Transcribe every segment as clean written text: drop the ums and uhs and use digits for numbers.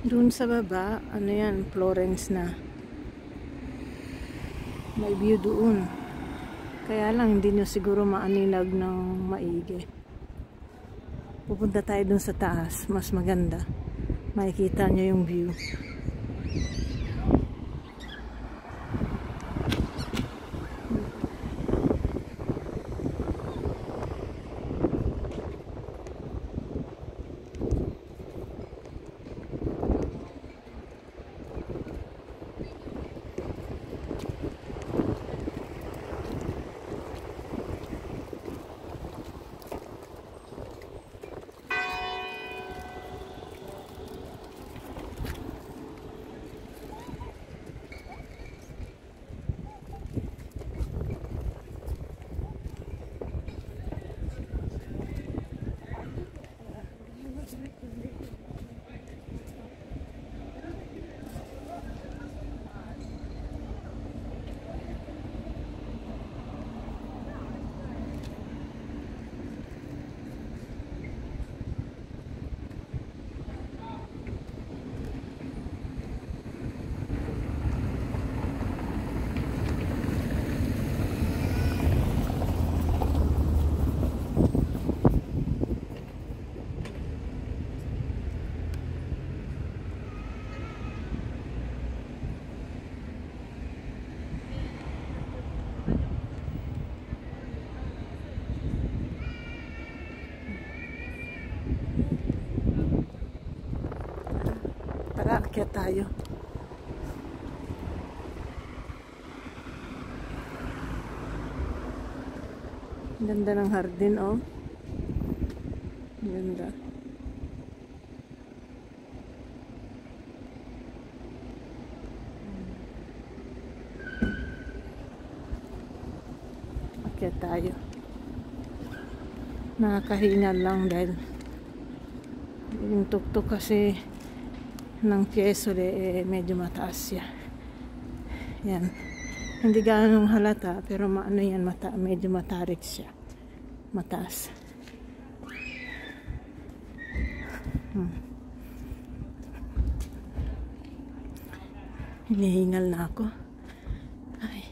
Doon sa baba, ano yan, Florence na. May view doon. Kaya lang, hindi nyo siguro maaninag ng maigi. Pupunta tayo doon sa taas, mas maganda. Makikita nyo yung view. Tara, akyat tayo. Ganda ng hardin, oh. Ganda. Akyat tayo. Nakakahingal lang dahil yung tuktok kasi ng Fiesole medyo mataas siya. Yan. Hindi ganong halata pero maano yan, medyo matarik siya. Mataas. Hinihingal na ako. Ay.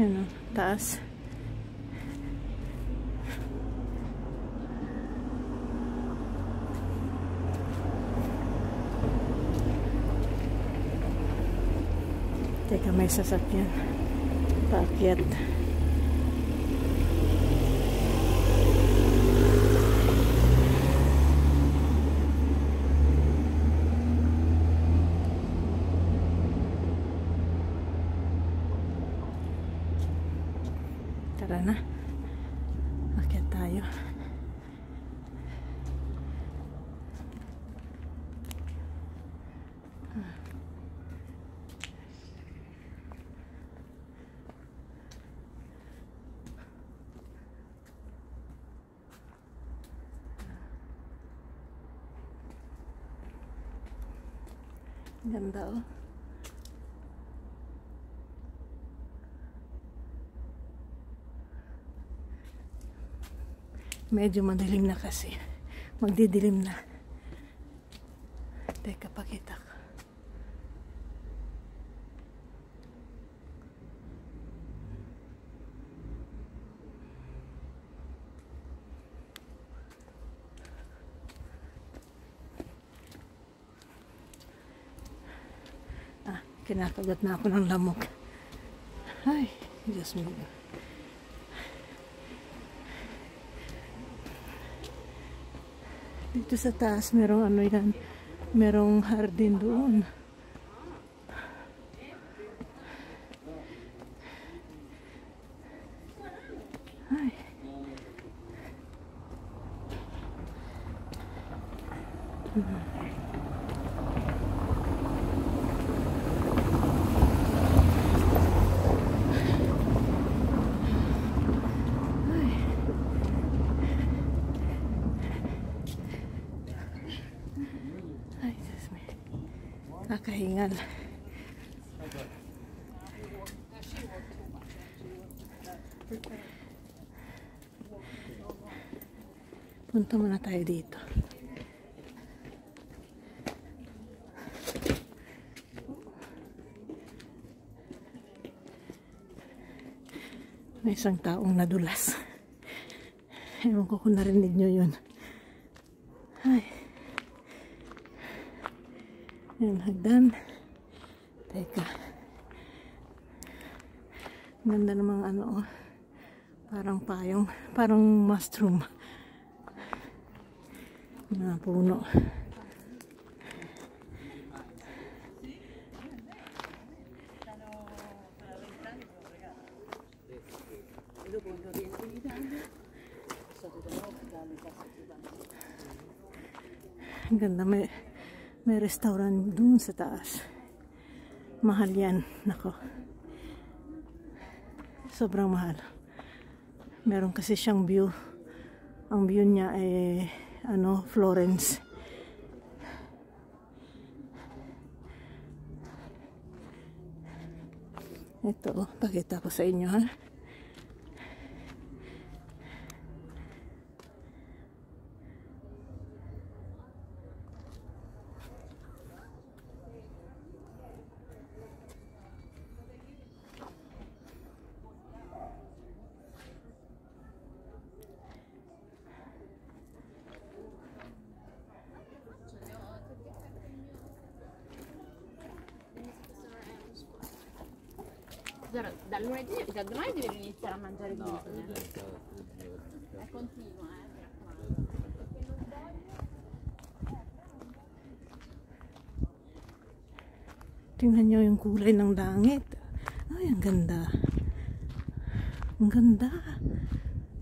Yan o, taas. Teka, may sasakyan. Paakyat. Tara na. Akyat tayo. Ganda oh. Medyo madilim na kasi. Magdidilim na. Teka, pakita ko. Kinakagat na ako ng lamok. Ay, Diyos mo. Dito sa taas, merong ano yan, merong hardin doon. Ay. Nakahingal. Punta muna tayo dito. May isang taong nadulas. Ewan ko kung narinig nyo yun. Ay. Yan, hagdan. Teka. Ganda namang ano, parang payong, parang mushroom. Mga puno. Ang ganda, may restaurant dun sa taas. Mahal yan. Nako. Sobrang mahal. Meron kasi siyang view. Ang view niya ay ano, Florence. Ito, pakita ko sa inyo ha. Dal lunedì devi iniziare a mangiare glutine. È continuo, mi raccomando. Tingnan nyo yung kulay ng langit. Ay, ang ganda. Ang ganda.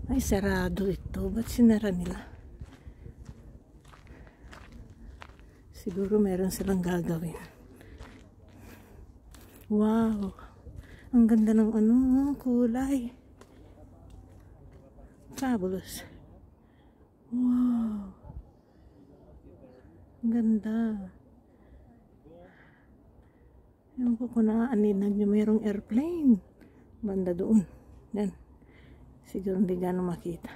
Ay, sarado ito. Ba't sinara nila? Siguro meron silang gagawin. Wow. Ang ganda ng ano, kulay. Fabulous. Wow. Ang ganda. Ewan ko kung naaaninag nyo, mayroong airplane. Banda doon. Yan. Siguro hindi gano'ng makita.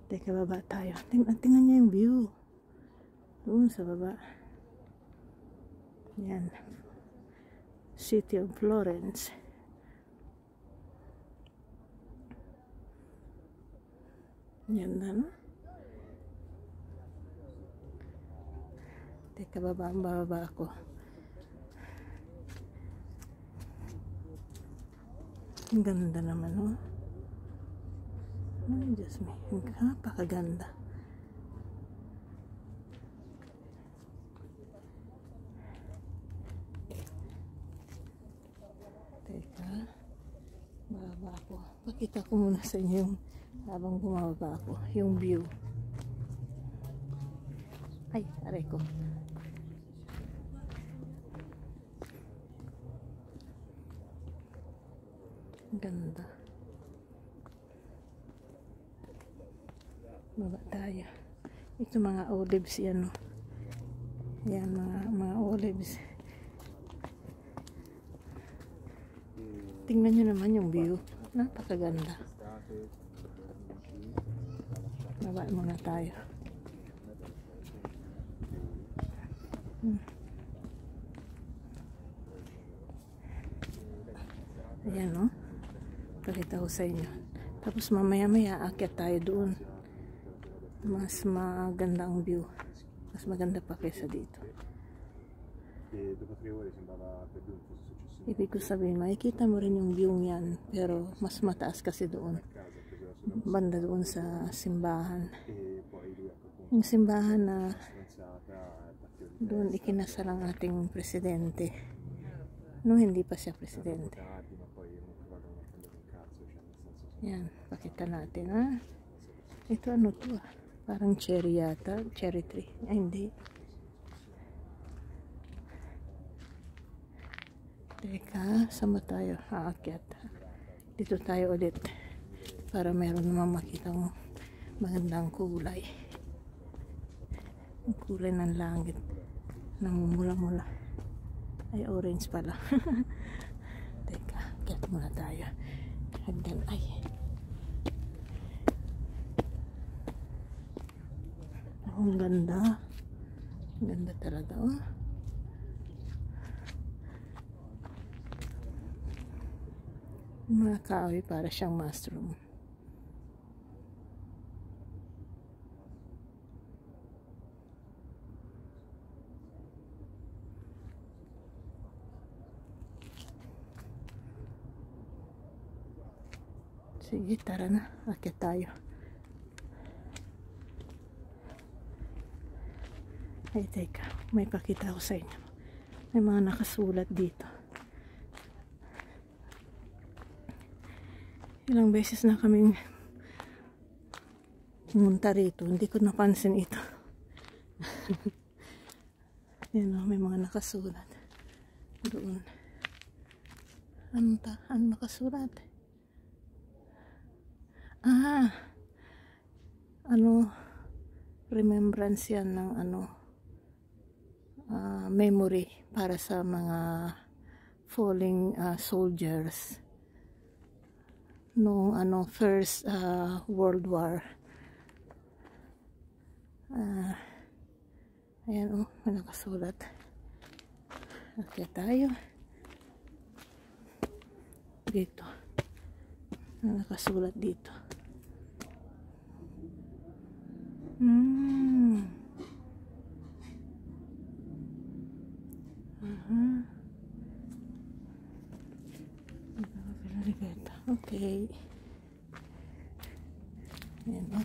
Teka, baba tayo. Tingnan nyo yung view. Doon sa baba. Yan. City of Florence. Ganda, no? Teka, bababa ako. Ang ganda naman, no? Ay, Diyos me. Napakaganda. Teka, bababa ako. Pakita ko muna sa inyo yung habang bumababa ako, yung view. Ay, aray ko. Ganda. Baba tayo. Ito mga olives yan, no? Yan, mga olives. Tingnan nyo naman yung view. Napakaganda. Baba muna tayo. Ayan, no? Pakita ko sa inyo. Tapos mamaya-maya aakyat tayo doon. Mas maganda ang view. Mas maganda pa kaysa dito. Ibig ko sabihin, makikita mo rin yung view niyan. Pero mas mataas kasi doon. Banda doon sa simbahan. Yung simbahan na doon ikinasal ang ating presidente. Nung hindi pa siya presidente. Yan, pakita natin, ha. Ito ano to, ah? Parang cherry yata, cherry tree. Ay, hindi. Teka, saan ba tayo? Aakyat. Dito tayo ulit. Para meron naman makitang magandang kulay. Ang kulay ng langit. Namumula-mula. Ay, orange pala. Teka, akyat muna tayo. Hagdan, ay. Oh, ang ganda. Ang ganda talaga, oh. Mga kahoy para siyang mushroom. Sige, tara na. Akyat tayo. Ay, teka. May pakita ko sa inyo. May mga nakasulat dito. Ilang beses na kaming pumunta rito. Hindi ko napansin ito. Yan o, may mga nakasulat. Doon. Ano nakasulat? Ah, ano, remembrance yan ng memory para sa mga falling soldiers noong first World War. Ayan, may nakasulat. Okay tayo. Dito. Nakasulat dito. Okay. Ayan, oh.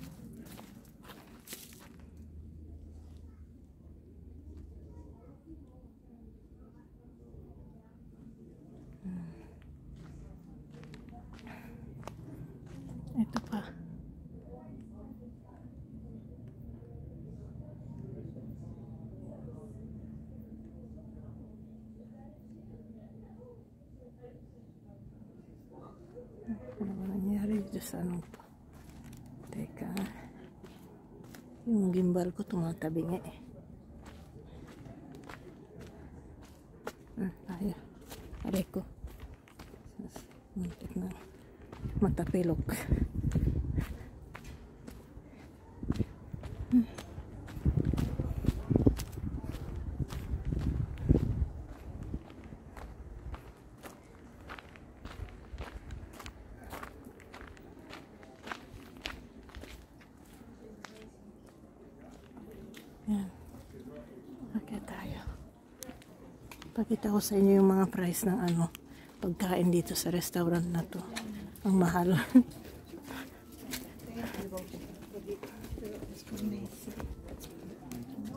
Ito pa. Ano ba nangyari dito sa ano to? Teka. Yung gimbal ko tumatabi nga eh. Tayo. Aray ko. Muntik na matapilok. Yan. Okay tayo. Pakita ko sa inyo yung mga price ng ano, pagkain dito sa restaurant na to. Ang mahal.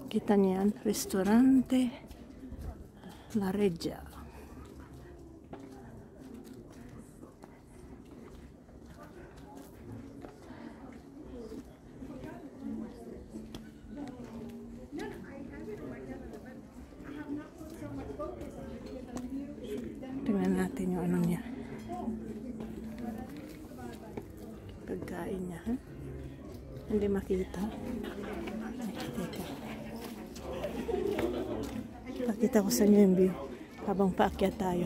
Kita niyo yan, Ristorante La Regia. Tingnan natin yung ano niya. Pagkain niya, ha? Hindi makita. Teka. Pakita ko sa inyo yung view habang paakyat tayo.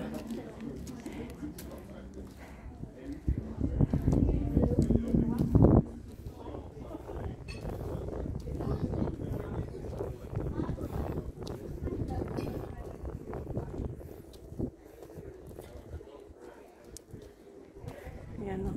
Yan o.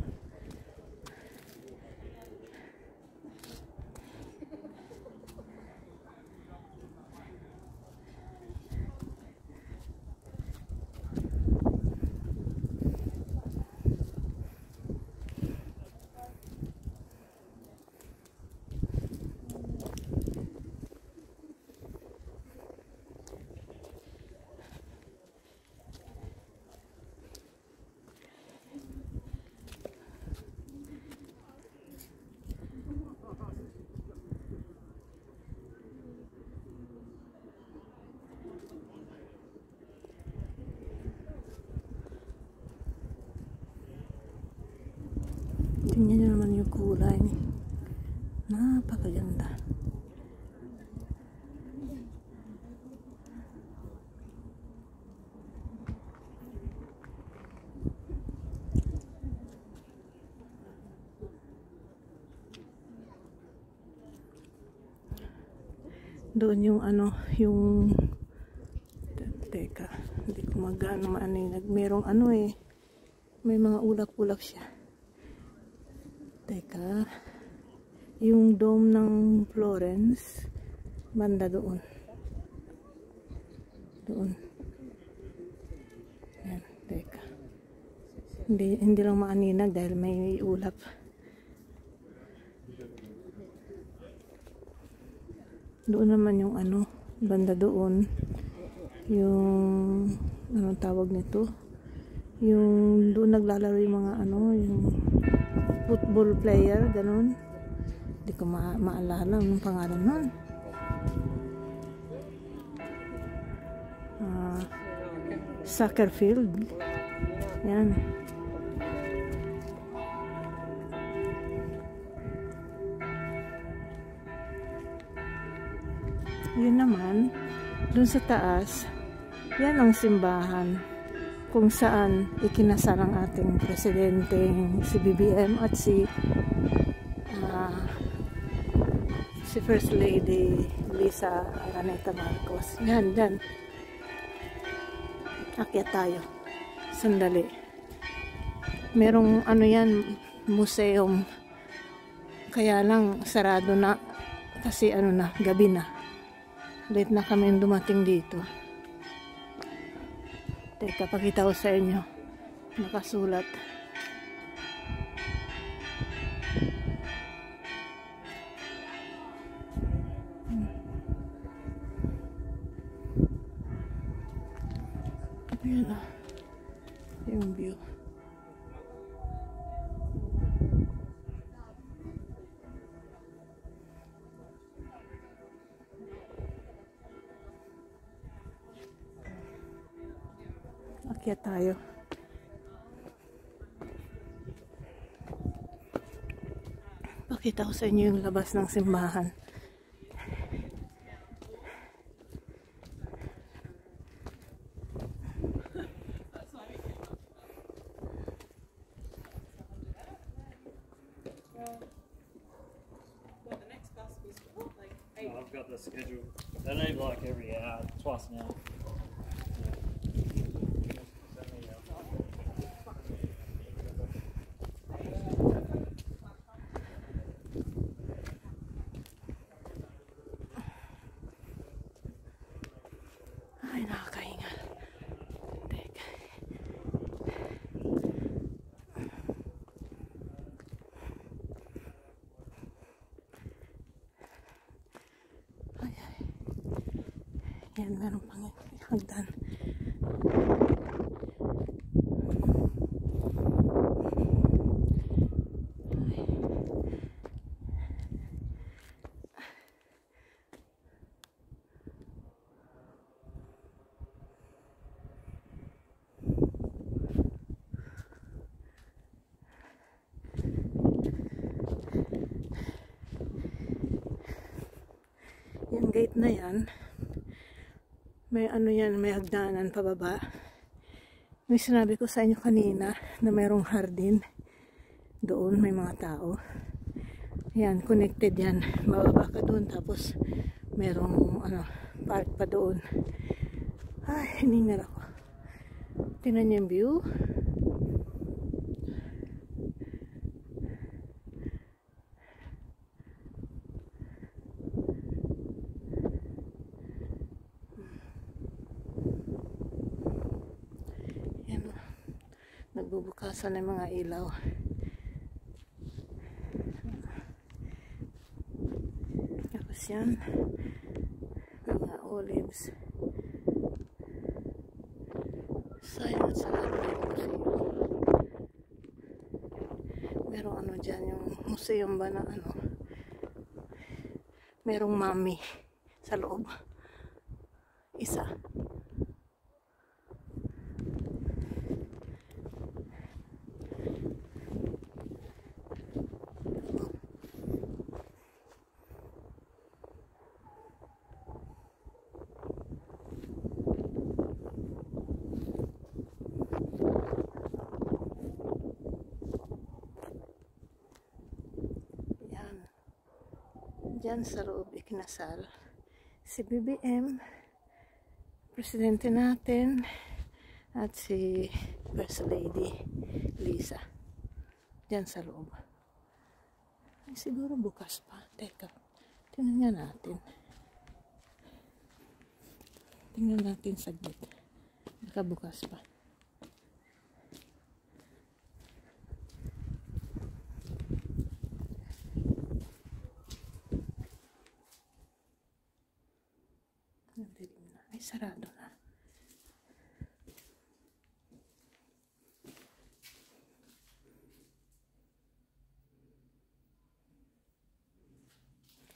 Tingnan nyo naman yung kulay. Napakaganda. Doon yung ano, yung teka, hindi ko magano maaninag. Merong ano eh, may mga ulap-ulap siya. Teka, yung dome ng Florence, banda doon. Doon. Yan, teka. Hindi lang maaninag dahil may ulap. Doon naman yung ano, banda doon. Yung, anong tawag nito? Yung doon naglalaro yung mga ano, yung football player, ganun. Hindi ko maalala ang pangalan nun. Soccer field. Yan. Yun naman, dun sa taas, yan ang simbahan kung saan ikinasal ang ating presidenteng si BBM at si First Lady Lisa Araneta Marcos. Yan, yan. Akyat tayo. Sandali. Merong ano yan, museum. Kaya lang sarado na kasi ano na, gabi na. Late na kami dumating dito. Teka, pakita ko sa inyo. Nakasulat. Ayan na. Yung view. Akyat tayo. Pakita ko sa inyo yung labas ng simbahan. I've got the schedule. They leave like every hour, twice an hour. Yan, meron pang hagdan. Yung gate na yan, may ano yan, may hagdanan pababa. May sinabi ko sa inyo kanina na mayroong hardin. Doon may mga tao. Yan, connected yan. Bababa ka doon, tapos mayroong ano, park pa doon. Ay, hiningal ako. Tingnan niyo yung view. Nagbubukasan ng mga ilaw. Tapos yan, mga olives. Sayang sa Landmark Museum. Merong ano dyan, yung museum ba na ano, merong mami sa loob. Isa. Diyan sa loob ikinasal si BBM, presidente natin, at si First Lady Lisa. Diyan sa loob. Ay, siguro bukas pa. Teka, tingnan natin. Tingnan natin saglit. Baka bukas pa. Ay, sarado na.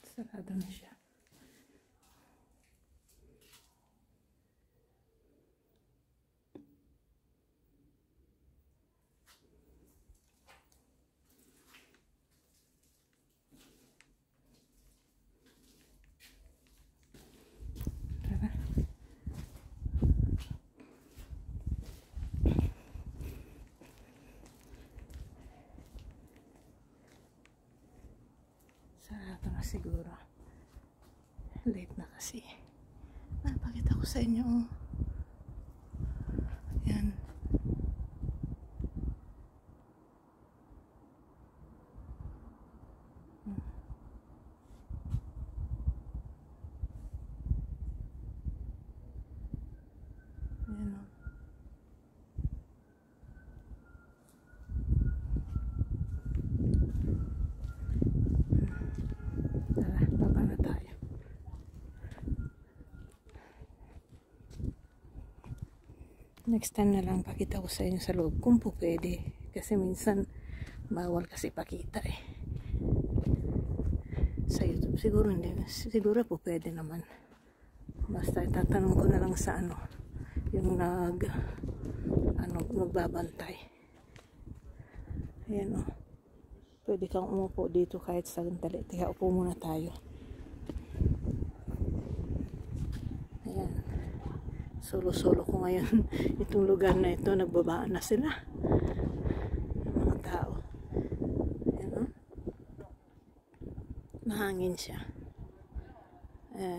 Sarado na siya. Sarado na siguro. Late na kasi. Pakita ko sa inyo. Yan. Yan o. Tara, baba na tayo. Next time na lang pakita ko sa inyo sa loob kung po pwede. Kasi minsan bawal kasi pakita eh. Sa YouTube siguro hindi. Siguro po pwede naman. Basta itatanong ko na lang sa ano, yung nagbabantay. Ayan o. Pwede kang umupo dito kahit sa sandali. Teka, upo muna tayo. Ayan. Solo-solo ko ngayon. Itong lugar na ito, nagbabaan na sila. Mga tao. Ayan o. Mahangin siya.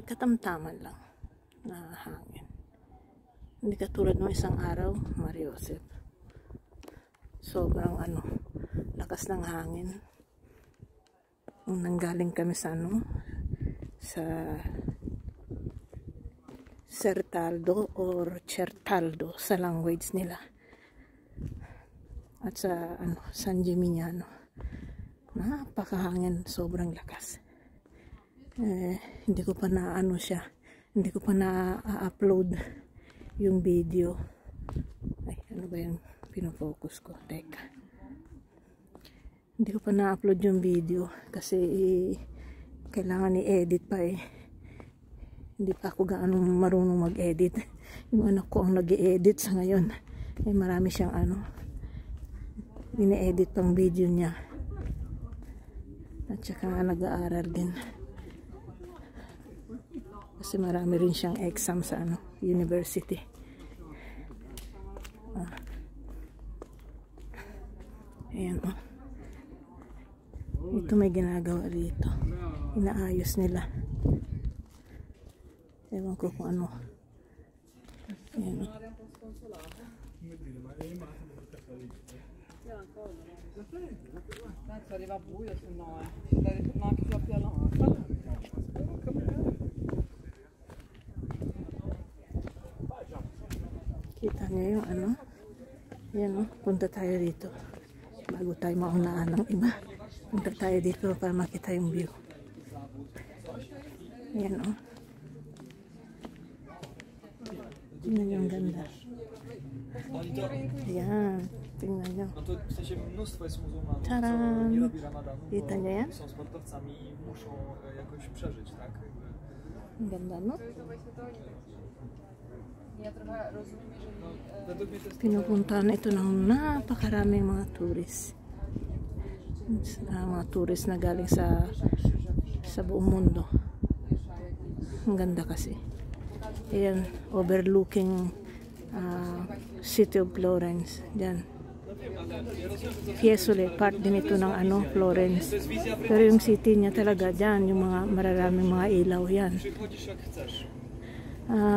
Katamtaman lang na hangin. Hindi katulad ng isang araw, Mariosep. Sobrang lakas ng hangin. Nung nanggaling kami sa sa Certaldo or Certaldo sa language nila. At sa San Gimignano. Napakahangin, sobrang lakas. Hindi ko pa siya Hindi ko pa na-upload yung video. Ay, ano ba yung pinofocus ko? Teka. Hindi ko pa na-upload yung video kasi kailangan i-edit pa eh. Hindi pa ako gaano marunong mag-edit. Yung anak ko ang nag-i-edit sa ngayon. Eh, marami siyang ini-edit pang video niya. At saka nag-aaral din. Kasi marami rin siyang exam sa university. Ayan o. Ito may ginagawa rito. Inaayos nila. Ewan ko kung ano. Ayan o. Arriva buio se no ma anche sulla pianata. Kita niyo yung Ayan o. Punta tayo dito. Bago tayo maunaan ng iba. Punta tayo dito para makita yung view. Ayan o. Tingnan niyo ang ganda. Ayan. Tingnan niyo. W sensie mnóstwo jest muzułmanów, Taran! co nie robi ramadanu, Kita niyo yan? bo są sportowcami i muszą jakoś przeżyć, tak? Ang ganda, no? Ja trochę rozumiem, jeżeli Według mnie to jest Pinupuntahan ito ng napakaraming mga tourist. Mga tourist na galing sa buong mundo. Ang ganda kasi. Ayan, overlooking city of Florence. Diyan. Fiesole, part din ito ng Florence. Pero yung city niya talaga dyan, yung mga mararaming mga ilaw yan. przychodzisz jak chcesz.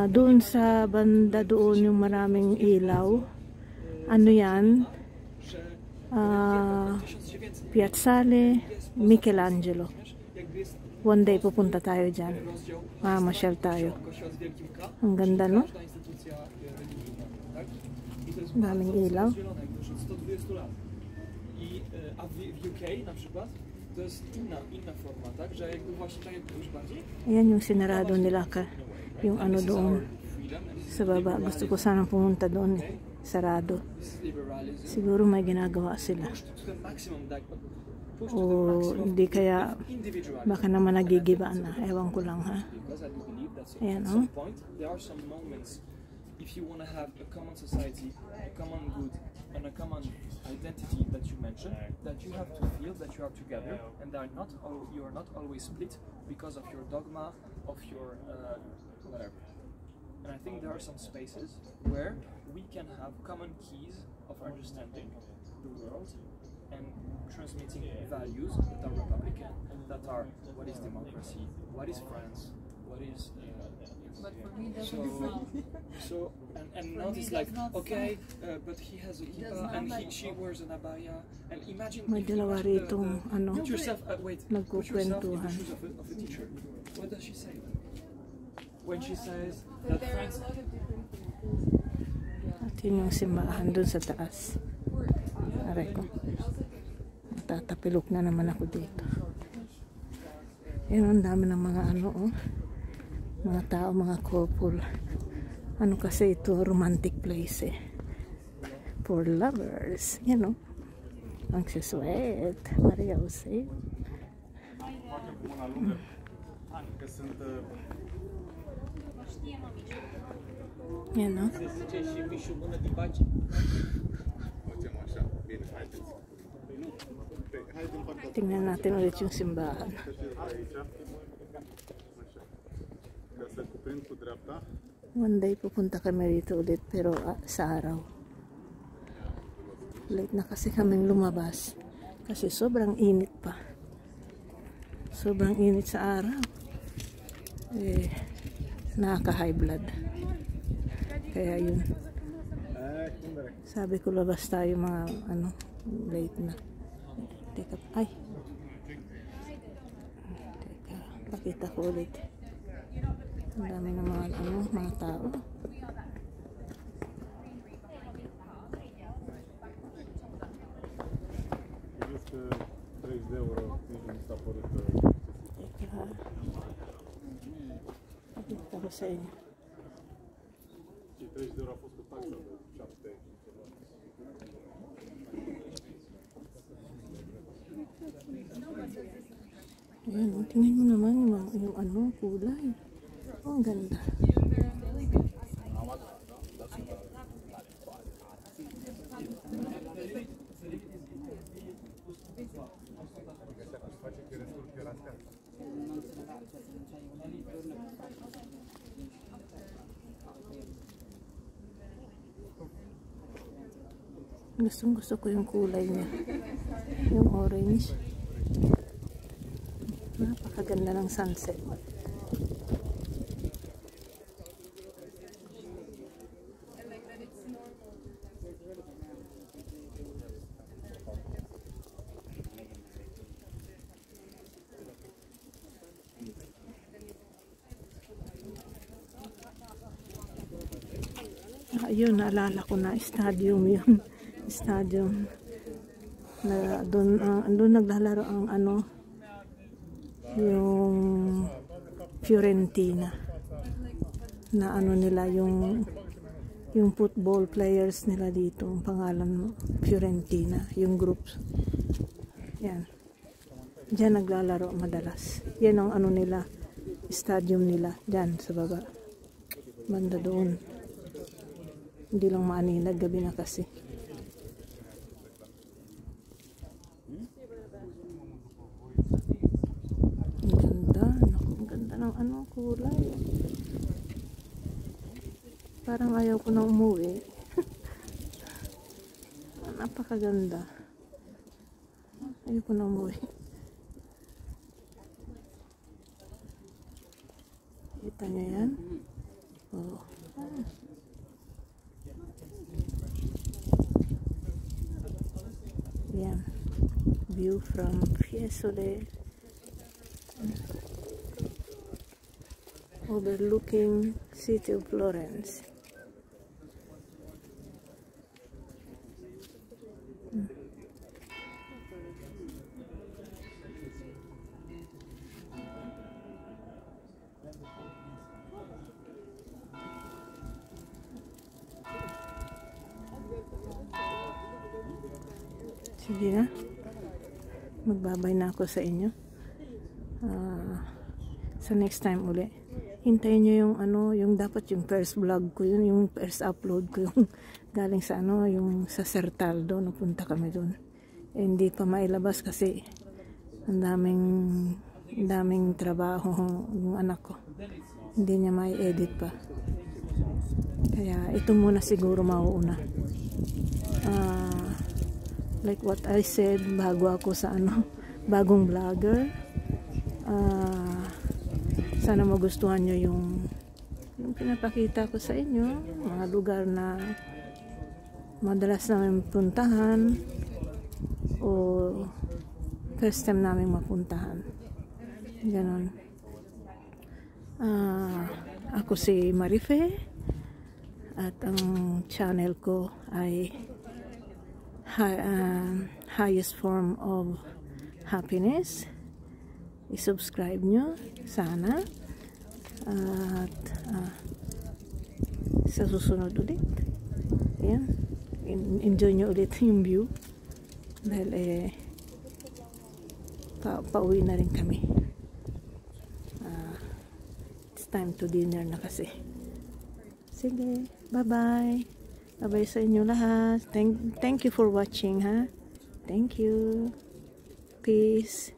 Doon sa banda doon yung maraming ilaw. Ano yan? Piazzale Michelangelo. Jakby jest One day pupunta tayo dyan. rozdział Mamasyal tayo. kościoła z wielkim K, Ang ganda, no? każda instytucja religijna, tak? I to jest Daming bardzo ilaw. rozdzielone już od 120 lat. A w UK na przykład to jest inna forma, tak? Że jakby właśnie tak jak już bardziej Ayan yung sinarado nila yung doon sa baba. Gusto ko sanang pumunta doon. Sarado. liberalism. Siguro may ginagawa sila. Push to the maximum, like push to O the maximum. hindi kaya Individualism. baka naman nagigiba na. Ewan ko lang, ha? Because I do believe that Ayan, at oh. some point there are some moments if you want to have a common society, a common good, and a common identity that you mentioned, that you have to feel that you are together and that you are not always split because of your dogma, of your whatever. And I think there are some spaces where we can have common keys of understanding the world and transmitting values that are Republican, that are what is democracy, what is France, what is but for me it so, doesn't sound so and now me it's it like does not okay, but he has a does kippah not and like- she wears an abaya and imagine May if you dalawa imagine ritong put yourself put yourself in the nagkukwentuhan. shoes of a teacher. What does she say when she says that there are France? a lot of different things. At yun yung simbahan dun sa taas. Aray ko. Matatapilok na naman ako dito. Yan, ang dami ng mga mga tao, mga couple. Kasi ito, romantic place eh. For lovers. Yan o. Ang siswet. Maria Jose. Yan o. Tingnan natin ulit yung simbahan. One day pupunta kami rito ulit pero sa araw. Late na kasi kaming lumabas kasi sobrang init pa. Sobrang init sa araw. Nakaka-high blood. Kaya yun. Sabi ko labas tayo mga late na. Teka, ay. Teka, pakita ko ulit. Ang dami ng mga tao. Teka, pakita ko sa inyo. Ayan, tingnan mo naman yung ano, kulay. Oh, ang ganda. Gusto ko yung kulay niya. Yung orange. Napakaganda ng sunset. Ayun, naalala ko na stadium yun. Stadium na doon naglalaro ang ano, yung Fiorentina na ano nila, yung football players nila dito, ang pangalan Fiorentina, yung groups yan, dyan naglalaro madalas. Yan ang ano nila, stadium nila dyan sa baba, banda doon. Hindi lang maaninag, gabi na kasi. Ang ganda ng ano, kulay. Parang ayaw ko na umuwi. Napakaganda. Ayaw ko na umuwi. Kita nyo yan? Oh. Yan. View from Fiesole. Overlooking city of Florence. Sige na. Magbabay na ako sa inyo. Sa next time uli. Hintayin nyo yung ano, yung dapat yung first vlog ko yun, yung first upload ko yung galing sa ano, yung sa Sertaldo, napunta kami doon. Eh, hindi pa mailabas kasi ang daming trabaho yung anak ko. Hindi niya may edit pa. Kaya ito muna siguro mauuna. Like what I said, bago ako sa ano, bagong vlogger. Sana magustuhan nyo yung pinapakita ko sa inyo, mga lugar na madalas namin puntahan o first time namin mapuntahan. Ganon. Ako si Marife at ang channel ko ay Highest Form of Happiness. I-subscribe nyo sana at sa susunod ulit, ayan, enjoy nyo ulit yung view dahil pauwi na rin kami. It's time to dinner na kasi. Sige, bye bye sa inyo lahat. Thank you for watching, ha. Thank you. Peace.